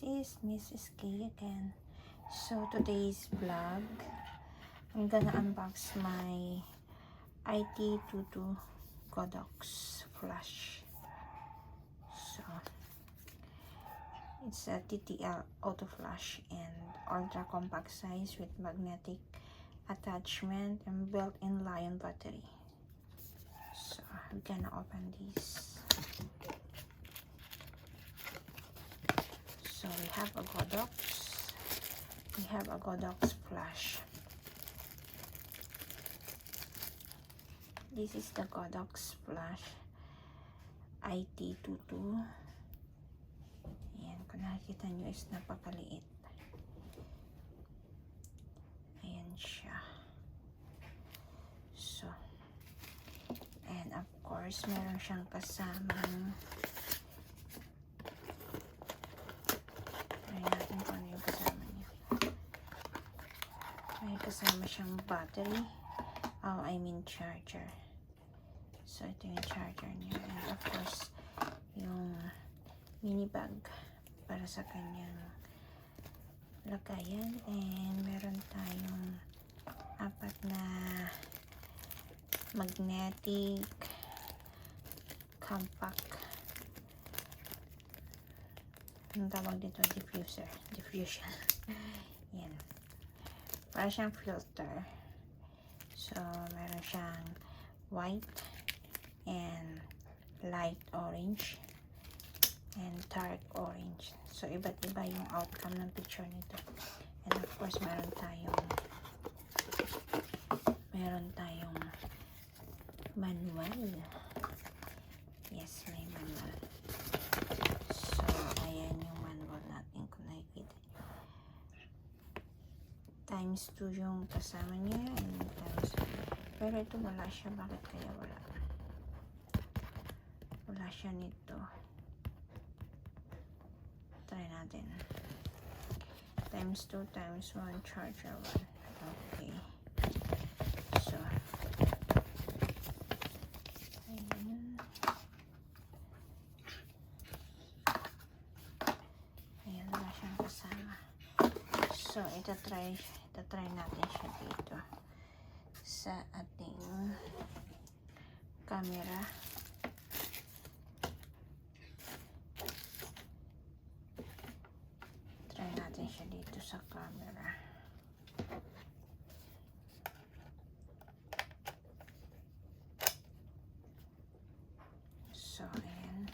is Mrs. K again. So today's vlog, I'm gonna unbox my IT22 Godox flash. So it's a TTL auto flash and ultra compact size with magnetic attachment and built-in Lion battery. So I'm gonna open this. So we have a Godox. We have a Godox flash. This is the Godox flash IT22. Ayan, kung nakikita nyo is napakaliit. Ayan siya. So, and of course, meron siyang kasamang, try natin kung ano yung kasama niya. May kasama siyang battery. Oh, I mean charger. So, ito yung charger niya. And of course, yung mini bag para sa kanyang lagayan. And meron tayong apat na magnetic compact, ang tawag dito, diffusion. Yan. Para siyang filter. So, meron siyang white and light orange and dark orange. So, iba't iba yung outcome ng picture nito. And of course, meron tayong manual. Yes, may manual. So, ayan yung manual natin kung nakikita nyo. Times 2 yung kasama niya and times, pero ito wala siya. Bakit kaya wala? Wala siya nito. Try natin. Times 2 times 1 charger 1. Okay. So, ayan. Ayan, wala siyang kasama. So, itatry natin siya dito sa ating camera. Try natin siya dito sa camera. So, ayan.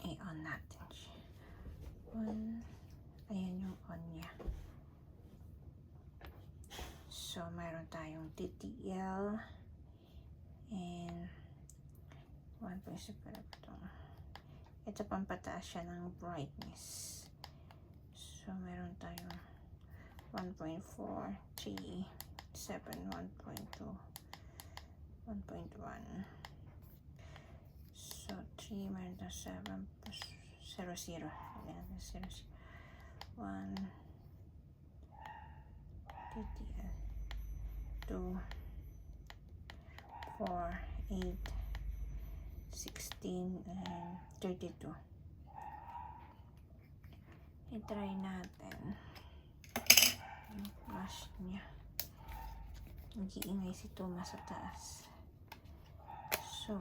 I-on natin siya. Ayan yung on niya. So, mayroon tayong TTL and 1.7 ito. Ito pampataas siya ng brightness. So, mayroon tayong 1.4, 3, 7, 1.2, 1.1. So, 3, mayroon tayong 7, 0, 0. Ayan, 0, 1, TTL, 2, 4, 8, 16, and 32. I-try natin yung flash niya. Nag-iingay si Thomas sa taas. So,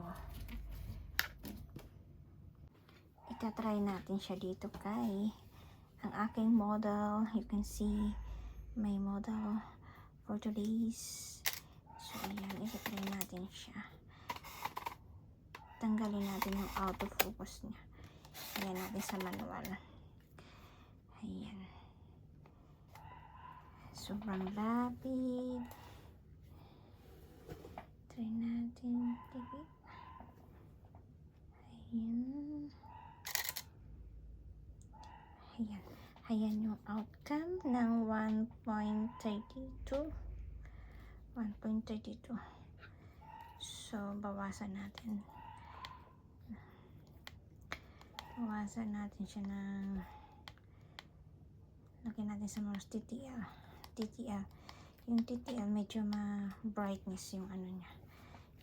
itatry natin siya dito kay ang aking model. You can see my model for today's. So, ayan, itatry natin siya. Tanggalin natin yung autofocus niya. Ayan natin sa manual. Ayan. Sobrang lapid. Try natin. Ayan. Ayan. Ayan yung outcome ng 1.32. 1.32. So, bawasan natin. Bawasan natin siya ng, lagyan natin sa mga TTL. Yung TTL medyo ma-brightness yung ano niya.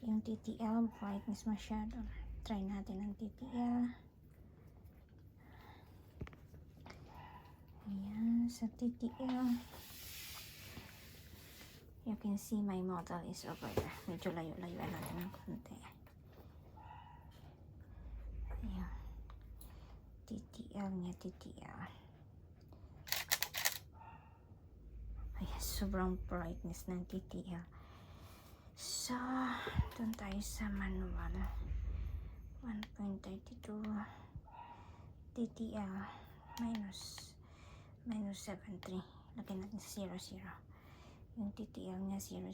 Yung TTL brightness masyado. Try natin ang TTL. sa TTL. You can see my model is over there. Medyo layo-layo natin ng konti. Ayan. TTL niya, TTL. Ayan, sobrang brightness ng TTL. So, doon tayo sa manual. 1.32 TTL minus 7.3. Lagyan natin sa 0.0. Yung TTL niya 0.0.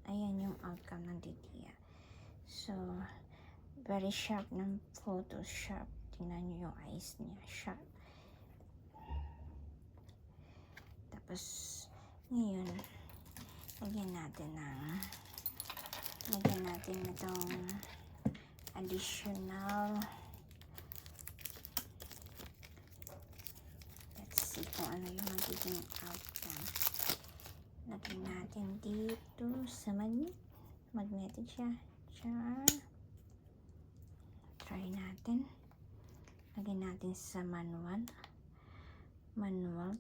Ayan yung outcome ng TTL. So, very sharp ng photo, sharp. Tingnan nyo yung eyes niya, sharp. Tapos, ngayon, lagyan natin itong additional. Let's see kung ano yung magiging outcome. Lagyan natin dito sa magnetic siya. Try natin. Lagyan natin sa manual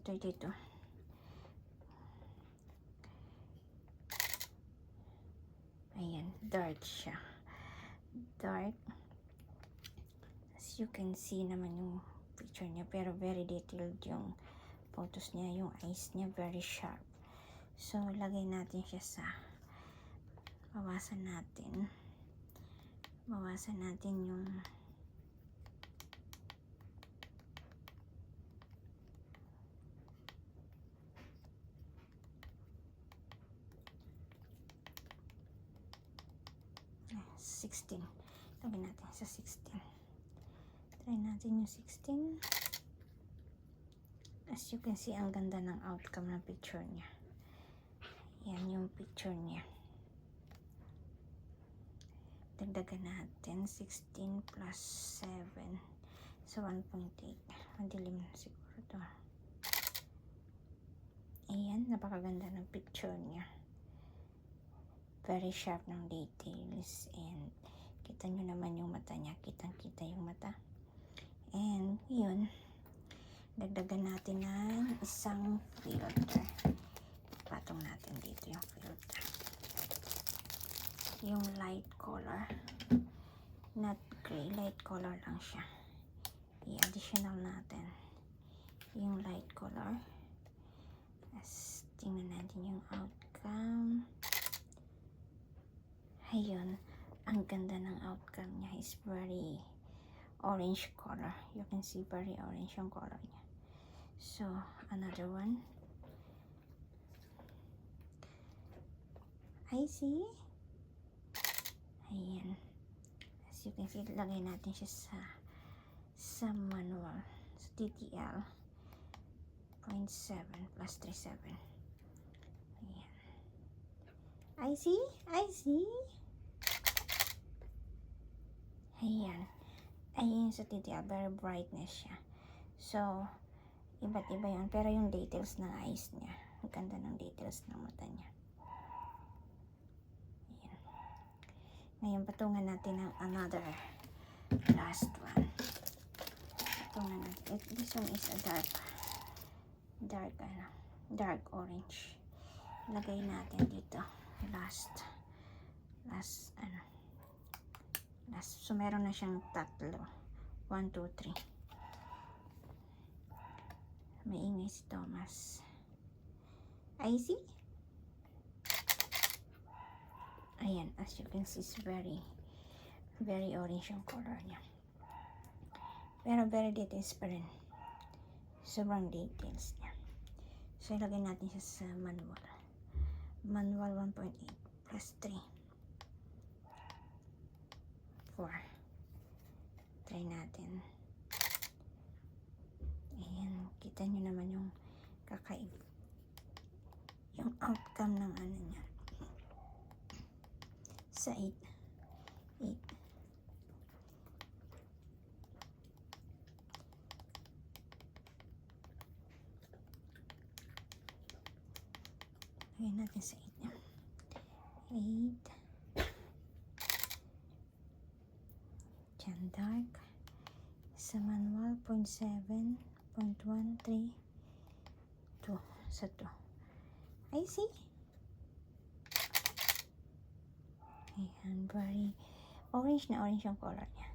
32. Ayan, dark siya. Dark. As you can see naman yung picture niya, pero very detailed yung photos niya, yung eyes niya very sharp. So, lagay natin siya sa bawasan natin yung ah, 16. Lagyan natin sa 16. Try natin yung 16. As you can see, ang ganda ng outcome ng picture niya. Yan yung picture niya. Dagdagan natin 16 plus 7. So, 1.8. Madilim na siguro to. Ayan, napakaganda ng picture niya. Very sharp ng details. And, kita nyo naman yung mata niya. Kitang-kita yung mata. And, yun. Dagdagan natin ng isang filter. Patong natin dito yung filter. Yung light color. Not gray. Light color lang siya. I-additional natin yung light color. As tingnan natin yung outcome. Ayun. Ang ganda ng outcome niya. Is very orange color. You can see very orange yung color niya. So, another one. I see. Ayan. As you can see, lagay natin siya sa manual. Sa TTL. 0.7 plus 37. Ayan. I see. Ayan. Ayan sa TTL. Very brightness siya. So, iba't iba yun. Pero yung details ng eyes niya. Ang ganda ng details ng mata niya. Ngayon, patungan natin ang another last one. Patungan natin. This one is a dark orange. Lagay natin dito. Last. So, meron na siyang tatlo. 1, 2, 3. Maingay si Thomas. I see? Ayan, as you can see, it's very orange yung color niya. Pero very details pa rin. Sobrang details niya. So, ilagay natin siya sa manual. Manual 1.8 plus 3. 4. Try natin. Ayan, kita nyo naman yung kakaiba. Yung outcome ng ano niya. Sa 8. Lagyan natin sa 8 niya. 8. Diyan dark. sa manual, 0.7, 0.1, 3, 2, sa 2. I see. Ayan, very orange na orange yung color niya.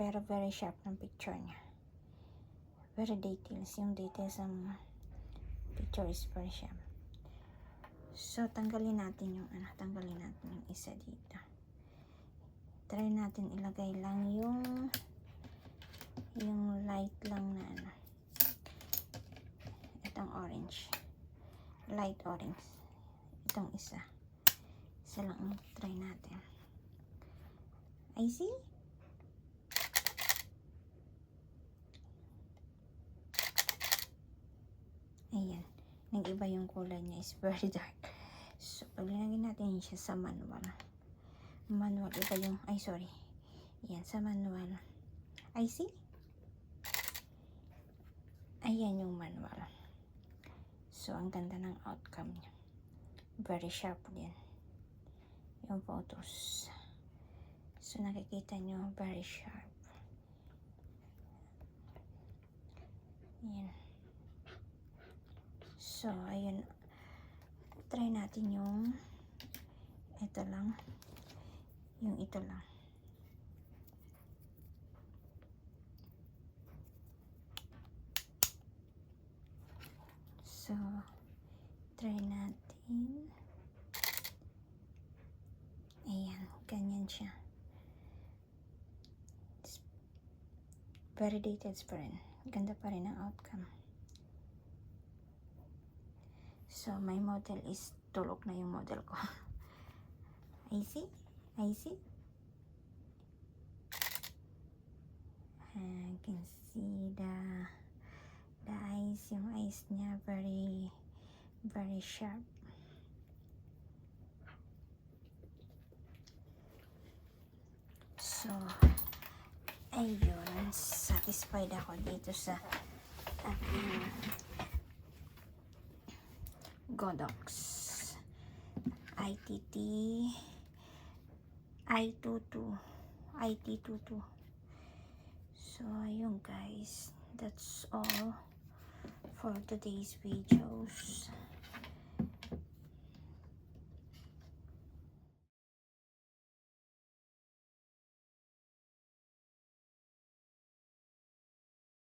Pero very sharp ng picture niya. Very details. Yung details ng picture is very sharp. So, tanggalin natin yung isa dito. Try natin ilagay lang yung light lang na itong orange. Light orange. Itong isa. Isa lang ang try natin. I see? Ayan. Nag-iba yung kulay niya. Is very dark. So, pag linagyan natin siya sa manual. Manual, iba yung, ay sorry. Ayan, sa manual. I see? Ayan yung manual. So, ang ganda ng outcome niya. Very sharp din. Yung photos. So, nakikita nyo, very sharp. Ayan. So, ayun. Try natin yung ito lang. Yung ito lang. So, try natin. Ayan, ganyan siya. It's very detailed pa rin. Ganda pa rin ang outcome. So, my model is tulog na yung model ko. I see? I see? I can see the eyes. Yung eyes niya very, very sharp. So, ayun. Satisfied ako dito sa aking Godox IT22. So, ayun guys. That's all for today's videos.